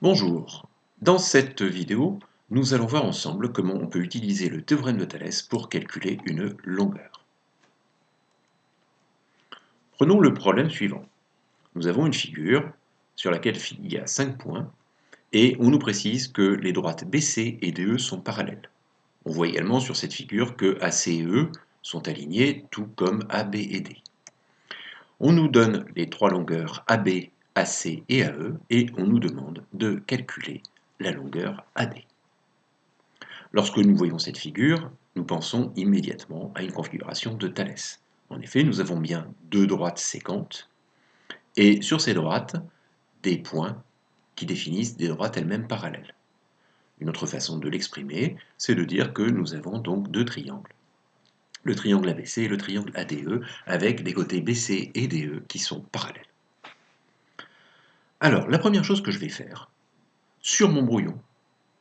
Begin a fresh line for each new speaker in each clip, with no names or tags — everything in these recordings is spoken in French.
Bonjour, dans cette vidéo, nous allons voir ensemble comment on peut utiliser le théorème de Thalès pour calculer une longueur. Prenons le problème suivant. Nous avons une figure sur laquelle il y a 5 points et on nous précise que les droites BC et DE sont parallèles. On voit également sur cette figure que AC et E sont alignés tout comme AB et D. On nous donne les trois longueurs AB, AC et AE et on nous demande de calculer la longueur AD. Lorsque nous voyons cette figure, nous pensons immédiatement à une configuration de Thalès. En effet, nous avons bien deux droites séquentes, et sur ces droites, des points qui définissent des droites elles-mêmes parallèles. Une autre façon de l'exprimer, c'est de dire que nous avons donc deux triangles. Le triangle ABC et le triangle ADE, avec des côtés BC et DE qui sont parallèles. Alors, la première chose que je vais faire, sur mon brouillon,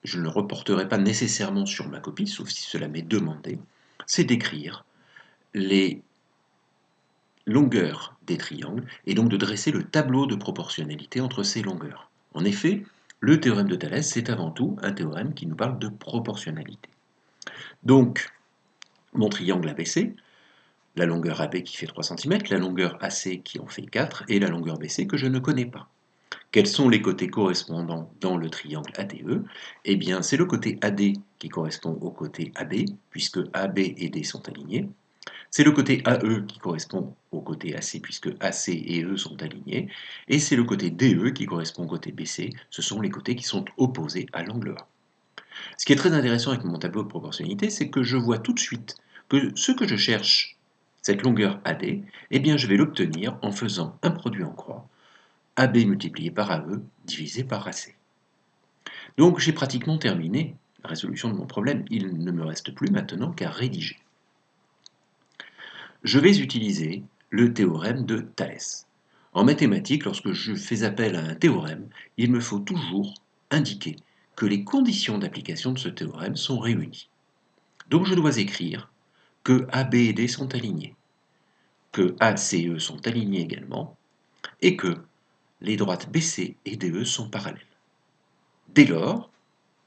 je ne le reporterai pas nécessairement sur ma copie, sauf si cela m'est demandé, c'est d'écrire les longueurs des triangles et donc de dresser le tableau de proportionnalité entre ces longueurs. En effet, le théorème de Thalès, c'est avant tout un théorème qui nous parle de proportionnalité. Donc, mon triangle ABC, la longueur AB qui fait 3 cm, la longueur AC qui en fait 4 et la longueur BC que je ne connais pas. Quels sont les côtés correspondants dans le triangle ADE? Eh bien, c'est le côté AD qui correspond au côté AB, puisque AB et D sont alignés. C'est le côté AE qui correspond au côté AC, puisque AC et E sont alignés. Et c'est le côté DE qui correspond au côté BC. Ce sont les côtés qui sont opposés à l'angle A. Ce qui est très intéressant avec mon tableau de proportionnalité, c'est que je vois tout de suite que ce que je cherche, cette longueur AD, eh bien, je vais l'obtenir en faisant un produit en croix. AB multiplié par AE divisé par AC. Donc j'ai pratiquement terminé la résolution de mon problème. Il ne me reste plus maintenant qu'à rédiger. Je vais utiliser le théorème de Thalès. En mathématiques, lorsque je fais appel à un théorème, il me faut toujours indiquer que les conditions d'application de ce théorème sont réunies. Donc je dois écrire que AB et D sont alignés, que AC et E sont alignés également, et que les droites BC et DE sont parallèles. Dès lors,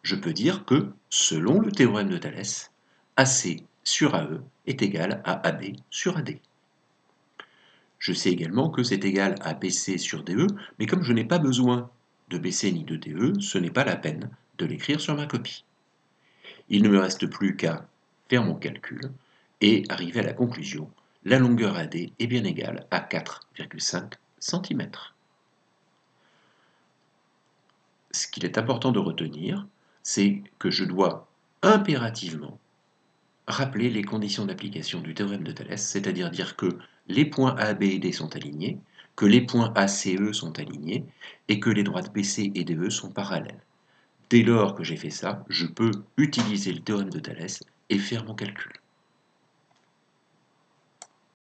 je peux dire que, selon le théorème de Thalès, AC sur AE est égal à AB sur AD. Je sais également que c'est égal à BC sur DE, mais comme je n'ai pas besoin de BC ni de DE, ce n'est pas la peine de l'écrire sur ma copie. Il ne me reste plus qu'à faire mon calcul et arriver à la conclusion. La longueur AD est bien égale à 4,5 cm. Ce qu'il est important de retenir, c'est que je dois impérativement rappeler les conditions d'application du théorème de Thalès, c'est-à-dire dire que les points A, B et D sont alignés, que les points ACE sont alignés et que les droites BC et DE sont parallèles. Dès lors que j'ai fait ça, je peux utiliser le théorème de Thalès et faire mon calcul.